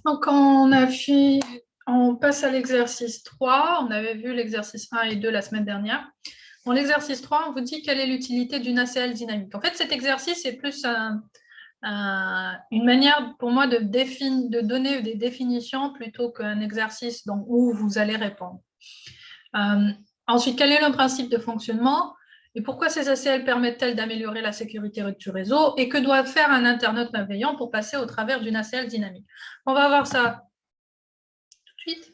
Donc, on passe à l'exercice 3. On avait vu l'exercice 1 et 2 la semaine dernière. Dans l'exercice 3, on vous dit quelle est l'utilité d'une ACL dynamique. En fait, cet exercice est plus une manière pour moi de donner des définitions plutôt qu'un exercice où vous allez répondre. Ensuite, quel est le principe de fonctionnement et pourquoi ces ACL permettent-elles d'améliorer la sécurité du réseau et que doit faire un internaute malveillant pour passer au travers d'une ACL dynamique? On va voir ça tout de suite.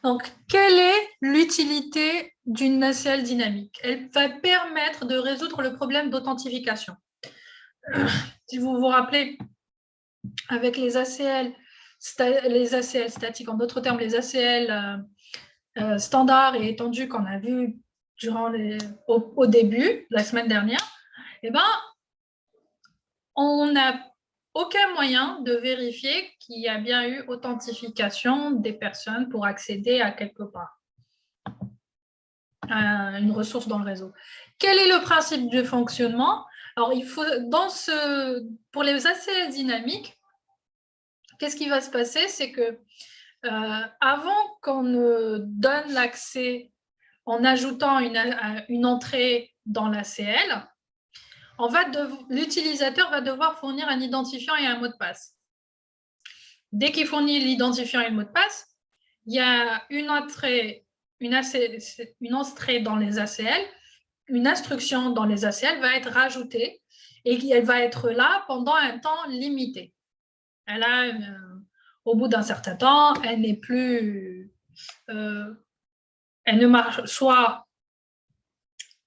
Donc, quelle est l'utilité d'une ACL dynamique? Elle va permettre de résoudre le problème d'authentification. Si vous vous rappelez, avec les ACL statiques, en d'autres termes, les ACL standards et étendus qu'on a vus au début, la semaine dernière, eh ben, on n'a aucun moyen de vérifier qu'il y a bien eu authentification des personnes pour accéder à quelque part, à une ressource dans le réseau. Quel est le principe du fonctionnement? Alors, pour les ACL dynamiques, qu'est-ce qui va se passer? C'est que avant qu'on ne donne l'accès en ajoutant une entrée dans l'ACL, l'utilisateur va devoir fournir un identifiant et un mot de passe. Dès qu'il fournit l'identifiant et le mot de passe, il y a une entrée dans les ACL, une instruction dans les ACL va être rajoutée et elle va être là pendant un temps limité. Au bout d'un certain temps, elle n'est plus... elle ne marche, soit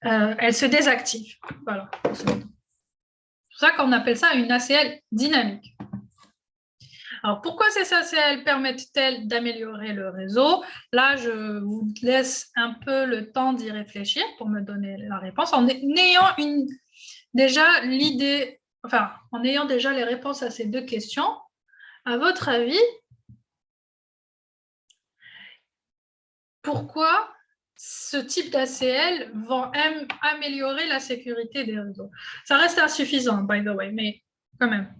elle se désactive. Voilà. C'est pour ça qu'on appelle ça une ACL dynamique. Alors, pourquoi ces ACL permettent-elles d'améliorer le réseau? Là, je vous laisse un peu le temps d'y réfléchir pour me donner la réponse. En ayant déjà les réponses à ces deux questions, à votre avis, pourquoi ce type d'ACL va améliorer la sécurité des réseaux? Ça reste insuffisant, by the way, mais quand même.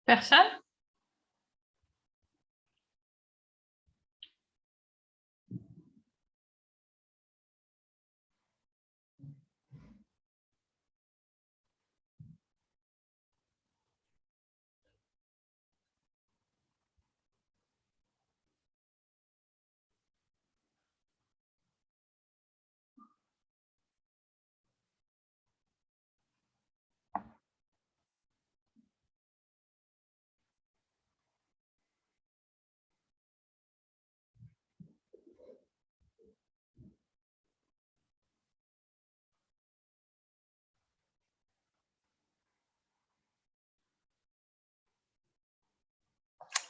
Personne?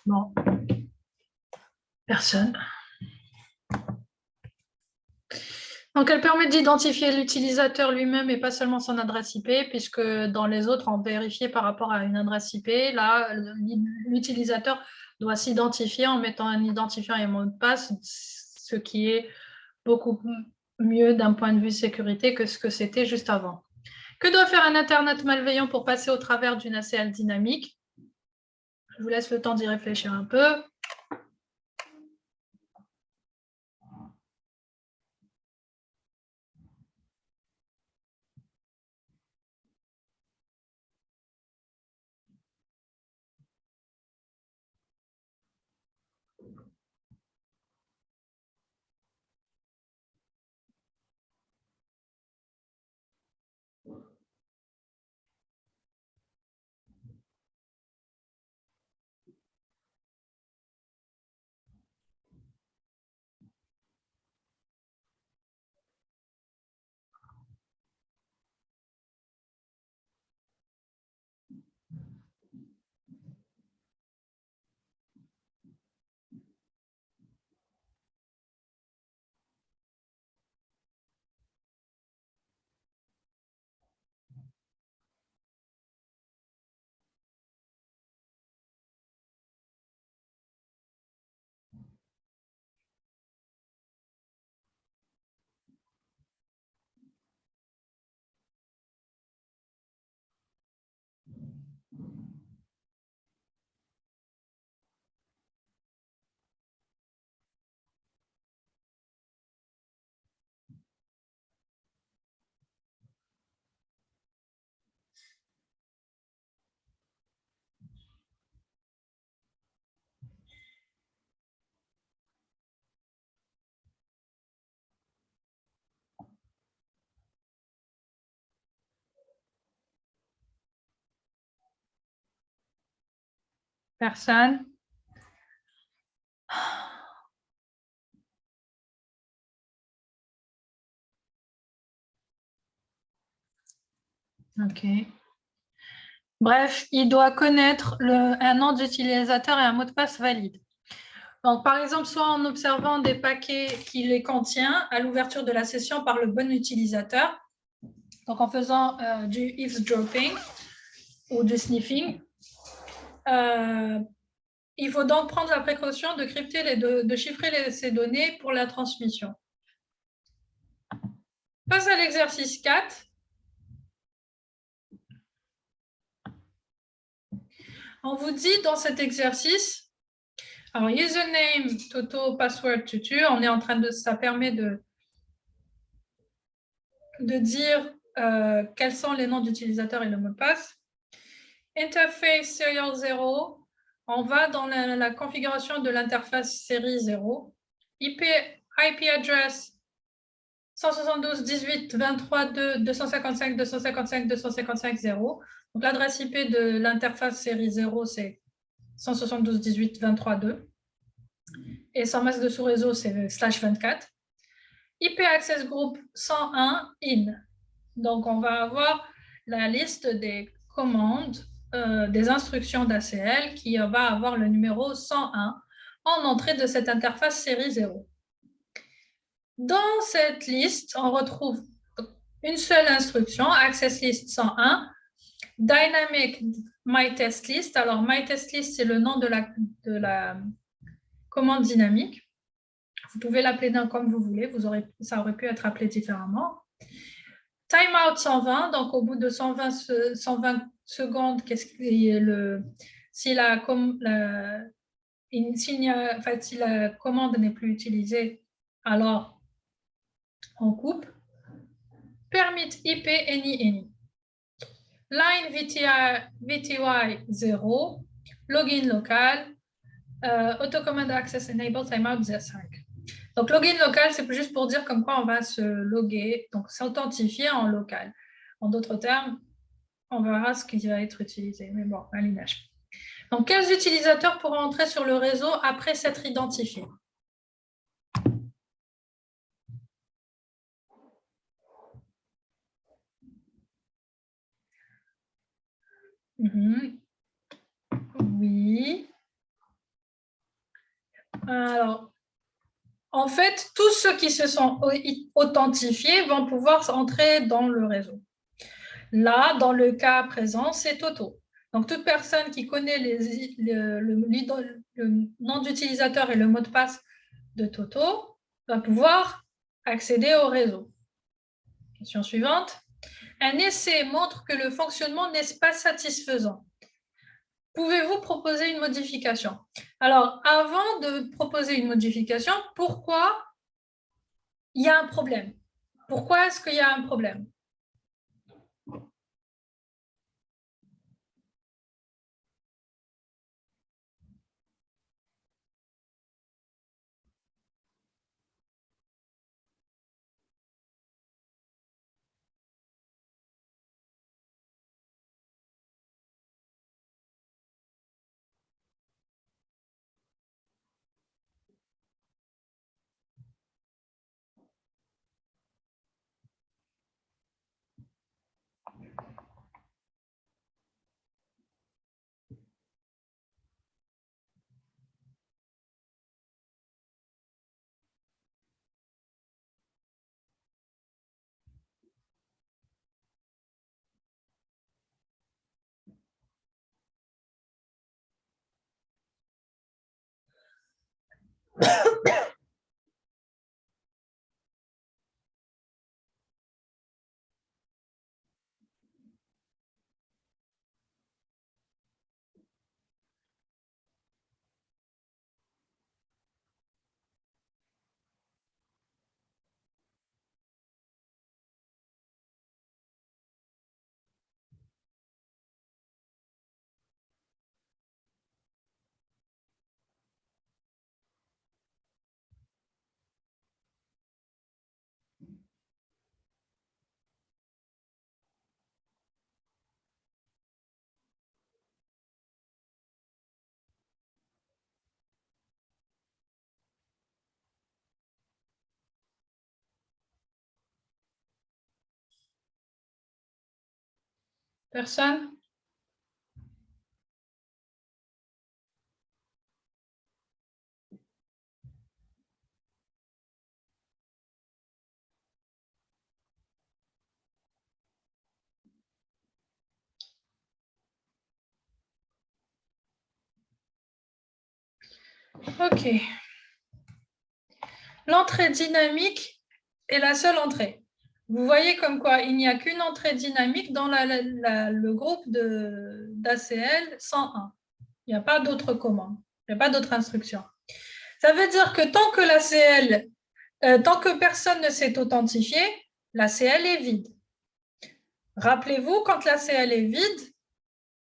Bon. Personne. Donc, elle permet d'identifier l'utilisateur lui-même et pas seulement son adresse IP, puisque dans les autres, on vérifiait par rapport à une adresse IP. Là, l'utilisateur doit s'identifier en mettant un identifiant et un mot de passe, ce qui est beaucoup mieux d'un point de vue sécurité que ce que c'était juste avant. Que doit faire un Internet malveillant pour passer au travers d'une ACL dynamique? Je vous laisse le temps d'y réfléchir un peu. Personne? OK. Bref, il doit connaître un nom d'utilisateur et un mot de passe valide. Donc, par exemple, soit en observant des paquets qui les contient à l'ouverture de la session par le bon utilisateur, donc en faisant du eavesdropping ou du sniffing. Il faut donc prendre la précaution de crypter de chiffrer ces données pour la transmission. Passe à l'exercice 4. On vous dit dans cet exercice, alors username, toto, password, tutu, on est en train de, ça permet de dire quels sont les noms d'utilisateurs et le mot de passe. Interface serial 0, on va dans la configuration de l'interface série 0. IP address 172.18.23.2.255.255.255.0. Donc l'adresse IP de l'interface série 0, c'est 172.18.23.2. Et son masque de sous-réseau, c'est /24. IP access group 101 in. Donc on va avoir la liste des commandes, des instructions d'ACL qui va avoir le numéro 101 en entrée de cette interface série 0. Dans cette liste, on retrouve une seule instruction, access list 101, dynamic myTestList. Alors, myTestList, c'est le nom de la commande dynamique. Vous pouvez l'appeler comme vous voulez, ça aurait pu être appelé différemment. Timeout 120, donc au bout de 120 secondes, si la commande n'est plus utilisée, alors on coupe. Permit IP any. Line VTY 0, login local, autocommand access enable, timeout 5. Donc, login local, c'est juste pour dire comme quoi on va se loguer, donc s'authentifier en local. En d'autres termes, on verra ce qui va être utilisé. Mais bon, à l'image. Donc, quels utilisateurs pourront entrer sur le réseau après s'être identifiés? Oui. Alors, En fait, tous ceux qui se sont authentifiés vont pouvoir entrer dans le réseau. Là, dans le cas présent, c'est Toto. Donc, toute personne qui connaît le nom d'utilisateur et le mot de passe de Toto va pouvoir accéder au réseau. Question suivante. Un essai montre que le fonctionnement n'est pas satisfaisant. Pouvez-vous proposer une modification? Alors, avant de proposer une modification, pourquoi il y a un problème? Pourquoi est-ce qu'il y a un problème? Personne? OK. L'entrée dynamique est la seule entrée. Vous voyez comme quoi il n'y a qu'une entrée dynamique dans le groupe d'ACL 101. Il n'y a pas d'autre commande, il n'y a pas d'autre instruction. Ça veut dire que tant que l'ACL, tant que personne ne s'est authentifié, l'ACL est vide. Rappelez-vous, quand l'ACL est vide,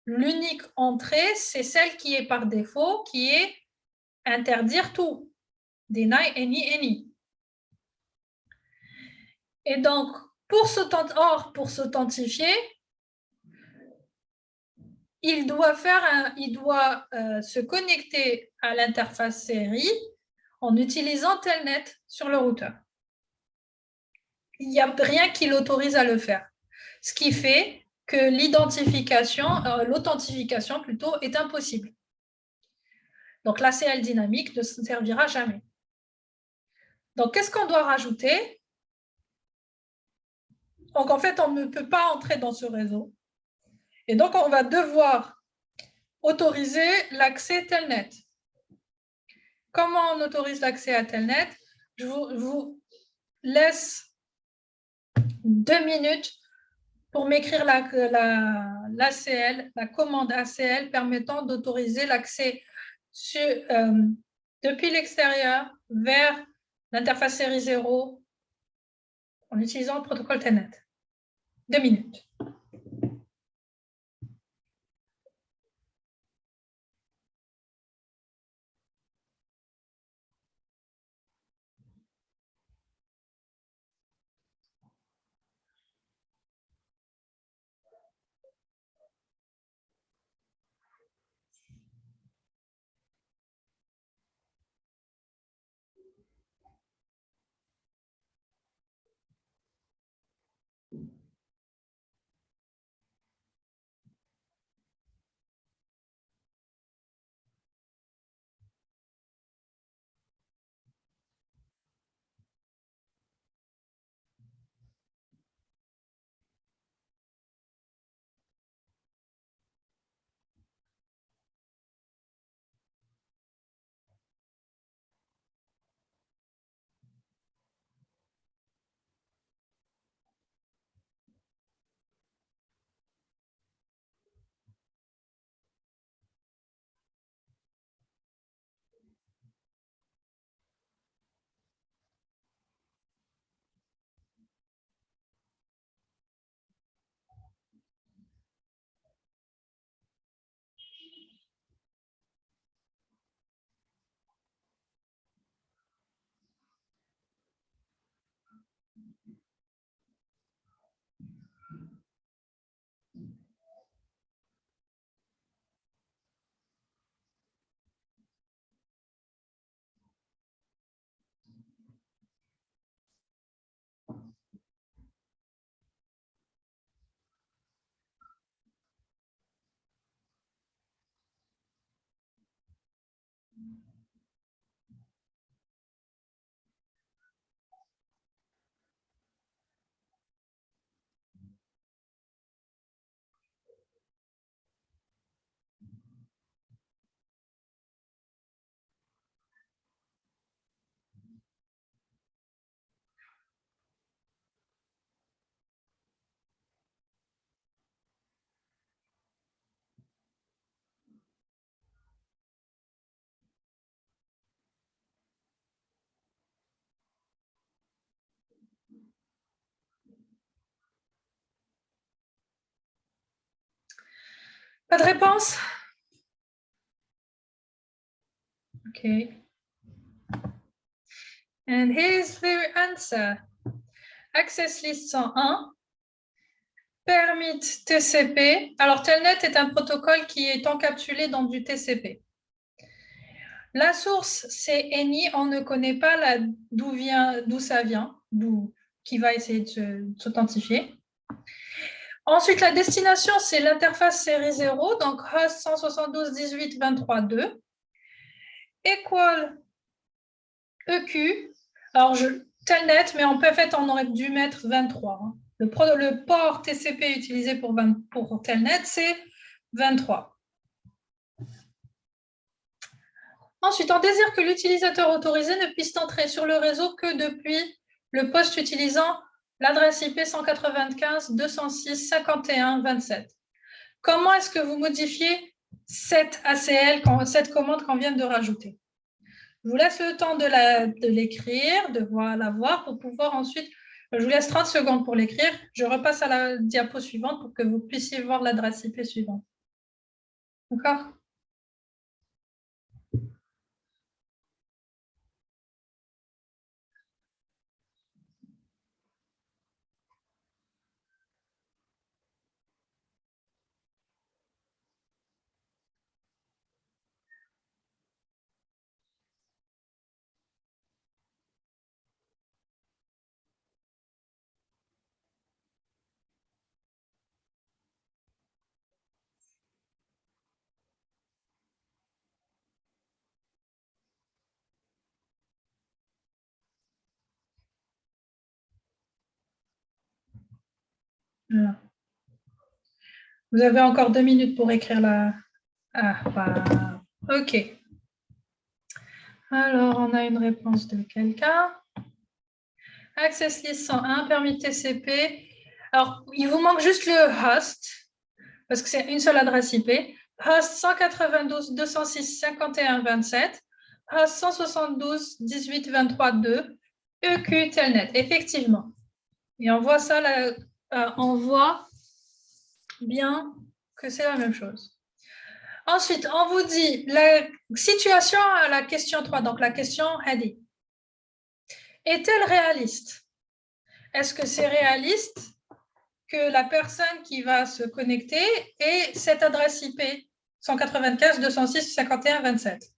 l'unique entrée, c'est celle qui est par défaut, qui est interdire tout. Deny any. Et donc, pour s'authentifier, il doit se connecter à l'interface série en utilisant Telnet sur le routeur. Il n'y a rien qui l'autorise à le faire. Ce qui fait que l'authentification plutôt, est impossible. Donc, l'ACL dynamique ne servira jamais. Donc, qu'est-ce qu'on doit rajouter? Donc, en fait, on ne peut pas entrer dans ce réseau. Et donc, on va devoir autoriser l'accès Telnet. Comment on autorise l'accès à Telnet? Je vous laisse 2 minutes pour m'écrire l'ACL, la commande ACL permettant d'autoriser l'accès depuis l'extérieur vers l'interface série 0 en utilisant le protocole Telnet. 2 minutes. Pas de réponse? OK. And here's the answer. Access List 101, Permit TCP. Alors, Telnet est un protocole qui est encapsulé dans du TCP. La source, c'est ENI. On ne connaît pas d'où ça vient, qui va essayer de s'authentifier. Ensuite, la destination, c'est l'interface série 0, donc host 172.18.23.2, equal EQ. Alors, Telnet, mais en fait, on aurait dû mettre 23. Hein. Le port TCP utilisé pour Telnet, c'est 23. Ensuite, on désire que l'utilisateur autorisé ne puisse entrer sur le réseau que depuis le poste utilisant l'adresse IP 195.206.51.27. Comment est-ce que vous modifiez cette ACL, cette commande qu'on vient de rajouter? Je vous laisse le temps de l'écrire, de la voir pour pouvoir ensuite... Je vous laisse 30 secondes pour l'écrire. Je repasse à la diapo suivante pour que vous puissiez voir l'adresse IP suivante. D'accord? Voilà. Vous avez encore 2 minutes pour écrire la... Ah, voilà. OK. Alors, on a une réponse de quelqu'un. Access List 101, permis TCP. Alors, il vous manque juste le host, parce que c'est une seule adresse IP. Host 192.206.51.27, host 172.18.23.2, EQ Telnet. Effectivement. Et on voit ça, on voit bien que c'est la même chose. Ensuite, on vous dit la situation à la question 3, donc la question heading. Est-elle réaliste? Est-ce que c'est réaliste que la personne qui va se connecter ait cette adresse IP 195.206.51.27?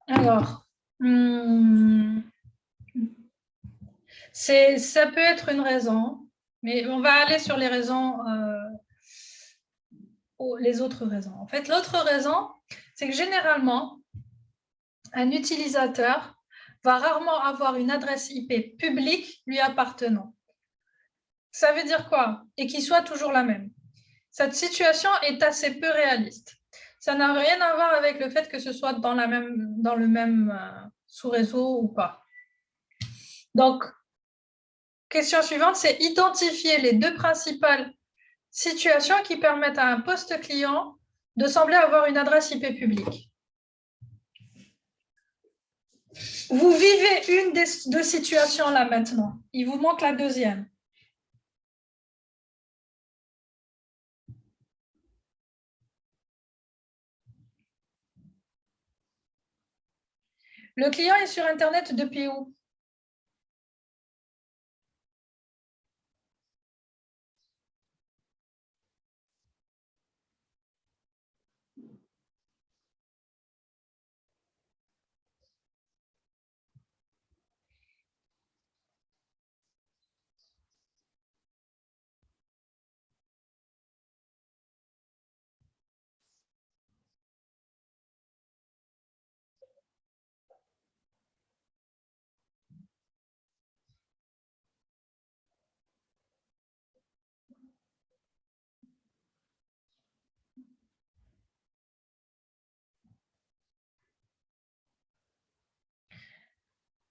Alors, ça peut être une raison, mais on va aller sur les raisons, les autres raisons. En fait, l'autre raison, c'est que généralement, un utilisateur va rarement avoir une adresse IP publique lui appartenant. Ça veut dire quoi? Et qu'il soit toujours la même. Cette situation est assez peu réaliste. Ça n'a rien à voir avec le fait que ce soit dans le même sous-réseau ou pas. Donc, question suivante, c'est identifier les deux principales situations qui permettent à un poste client de sembler avoir une adresse IP publique. Vous vivez une des deux situations là maintenant. Il vous manque la deuxième. Le client est sur Internet depuis où?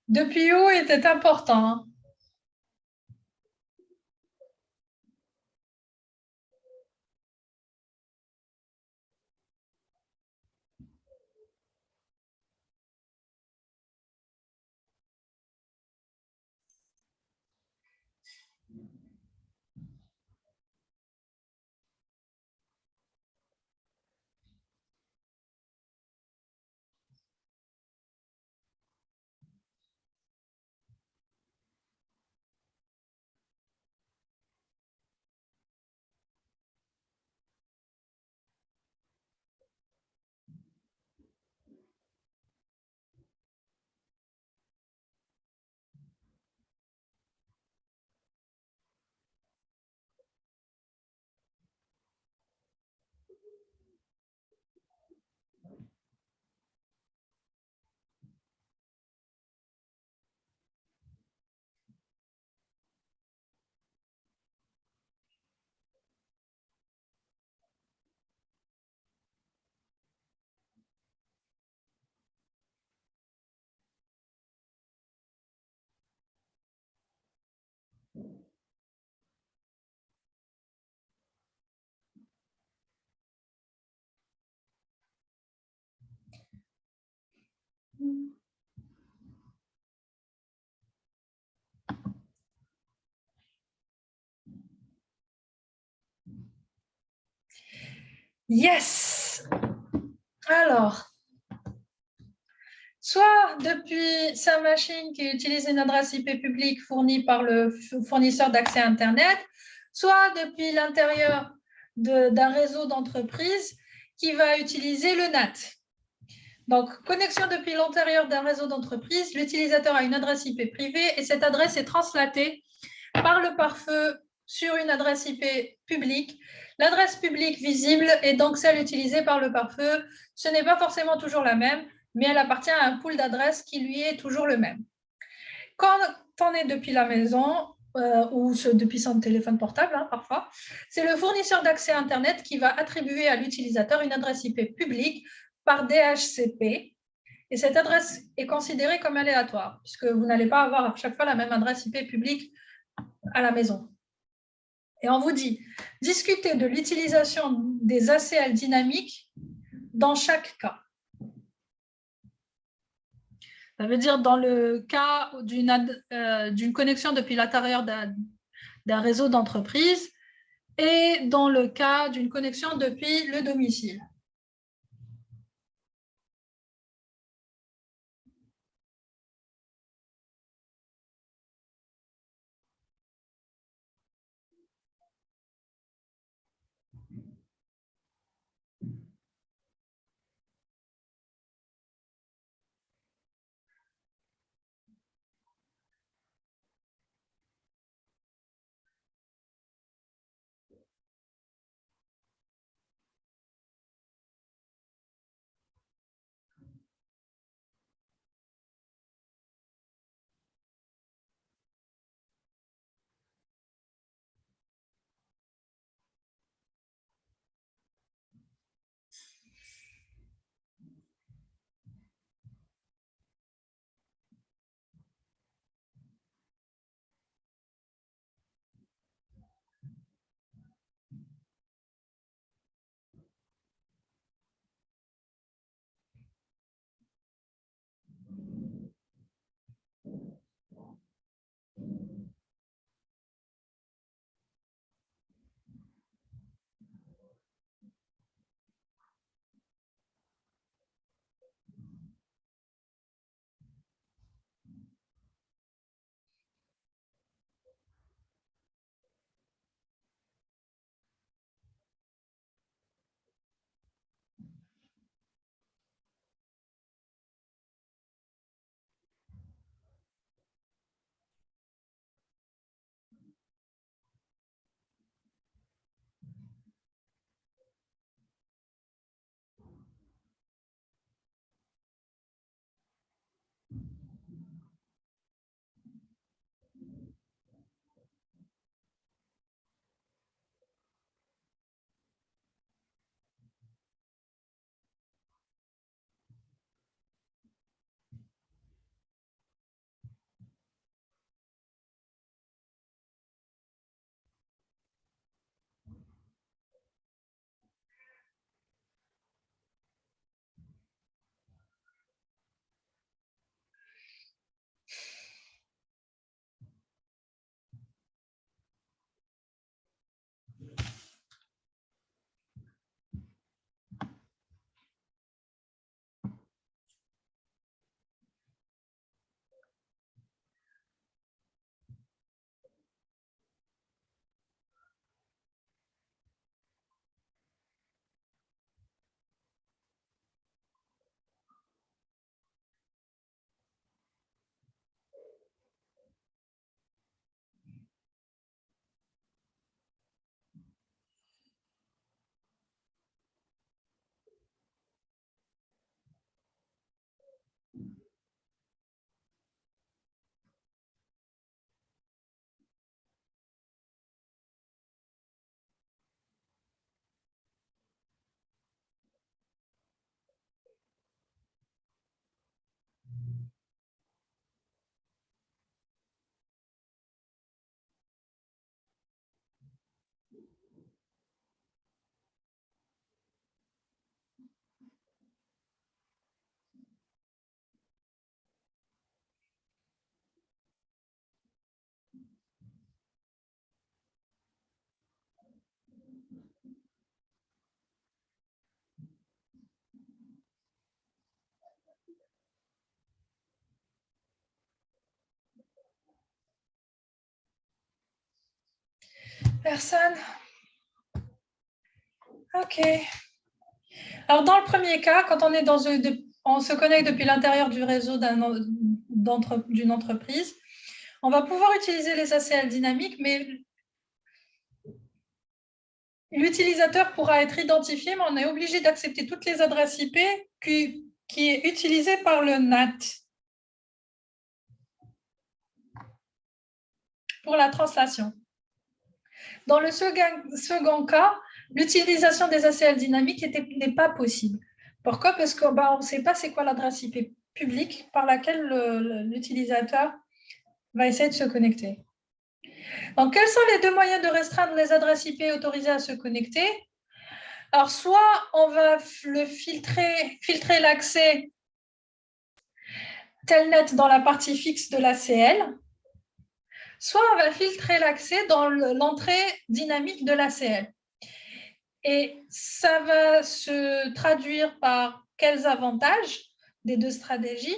Depuis où était important. Yes. Alors, soit depuis sa machine qui utilise une adresse IP publique fournie par le fournisseur d'accès Internet, soit depuis l'intérieur d'un réseau d'entreprise qui va utiliser le NAT. Donc, connexion depuis l'intérieur d'un réseau d'entreprise, l'utilisateur a une adresse IP privée et cette adresse est translatée par le pare-feu sur une adresse IP publique. L'adresse publique visible est donc celle utilisée par le pare-feu. Ce n'est pas forcément toujours la même, mais elle appartient à un pool d'adresses qui lui est toujours le même. Quand on est depuis la maison, ou depuis son téléphone portable, parfois, c'est le fournisseur d'accès Internet qui va attribuer à l'utilisateur une adresse IP publique par DHCP. Et cette adresse est considérée comme aléatoire, puisque vous n'allez pas avoir à chaque fois la même adresse IP publique à la maison. Et on vous dit, discutez de l'utilisation des ACL dynamiques dans chaque cas. Ça veut dire dans le cas d'une connexion depuis l'intérieur d'un réseau d'entreprise et dans le cas d'une connexion depuis le domicile. Personne? OK. Alors, dans le premier cas, quand on est on se connecte depuis l'intérieur du réseau d'une entreprise, on va pouvoir utiliser les ACL dynamiques, mais l'utilisateur pourra être identifié, mais on est obligé d'accepter toutes les adresses IP qui est utilisée par le NAT pour la translation. Dans le second cas, l'utilisation des ACL dynamiques n'est pas possible. Pourquoi? Parce qu'on ne sait pas c'est quoi l'adresse IP publique par laquelle l'utilisateur va essayer de se connecter. Donc, quels sont les deux moyens de restreindre les adresses IP autorisées à se connecter? Alors, soit on va filtrer l'accès Telnet dans la partie fixe de l'ACL, soit on va filtrer l'accès dans l'entrée dynamique de l'ACL. Et ça va se traduire par quels avantages des deux stratégies?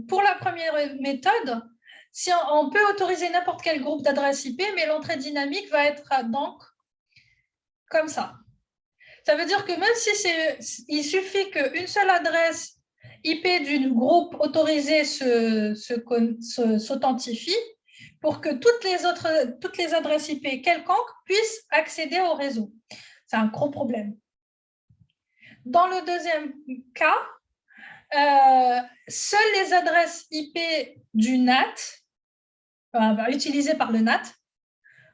Pour la première méthode, si on peut autoriser n'importe quel groupe d'adresses IP, mais l'entrée dynamique va être donc comme ça. Ça veut dire que même si il suffit qu'une seule adresse IP du groupe autorisé s'authentifie pour que toutes les adresses IP quelconques puissent accéder au réseau. C'est un gros problème. Dans le deuxième cas, seules les adresses IP du NAT, utilisées par le NAT,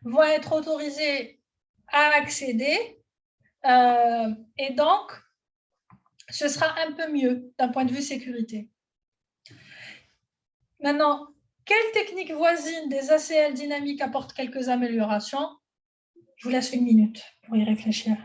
vont être autorisées à accéder et donc, ce sera un peu mieux d'un point de vue sécurité. Maintenant, quelle technique voisine des ACL dynamiques apporte quelques améliorations? Je vous laisse une minute pour y réfléchir.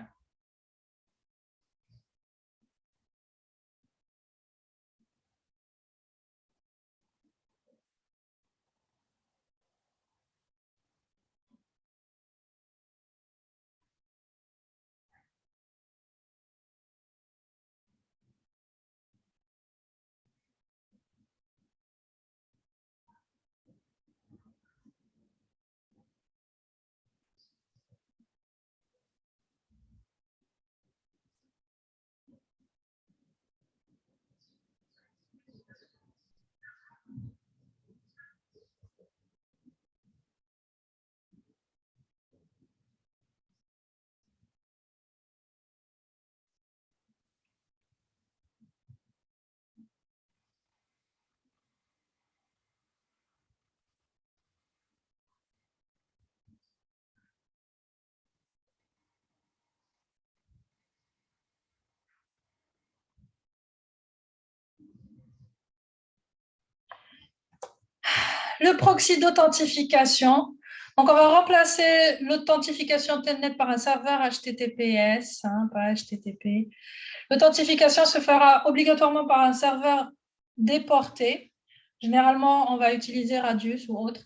Le proxy d'authentification. Donc, on va remplacer l'authentification Telnet par un serveur HTTPS, pas HTTP. L'authentification se fera obligatoirement par un serveur déporté. Généralement, on va utiliser Radius ou autre.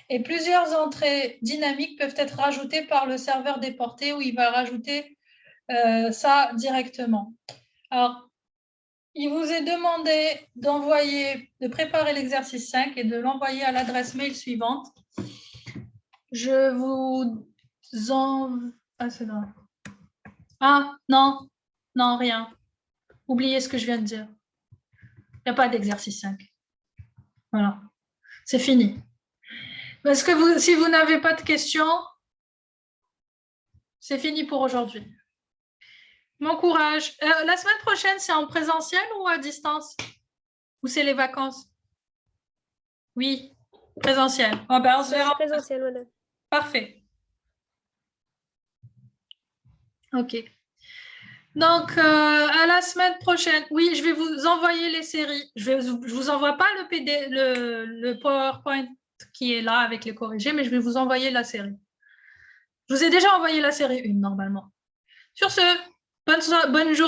Et plusieurs entrées dynamiques peuvent être rajoutées par le serveur déporté où il va rajouter ça directement. Alors, il vous est demandé de préparer l'exercice 5 et de l'envoyer à l'adresse mail suivante. Je vous en... Ah, c'est là. Ah, non, non, rien. Oubliez ce que je viens de dire. Il n'y a pas d'exercice 5. Voilà, c'est fini. Parce que si vous n'avez pas de questions, c'est fini pour aujourd'hui. Bon courage. La semaine prochaine, c'est en présentiel ou à distance? Ou c'est les vacances? Oui, présentiel. Oh, ben, on se verra. Présentiel, madame. Parfait. OK. Donc, à la semaine prochaine. Oui, je vais vous envoyer les séries. Je ne vous envoie pas le PowerPoint qui est là avec les corrigés, mais je vais vous envoyer la série. Je vous ai déjà envoyé la série 1, normalement. Sur ce, bonne journée.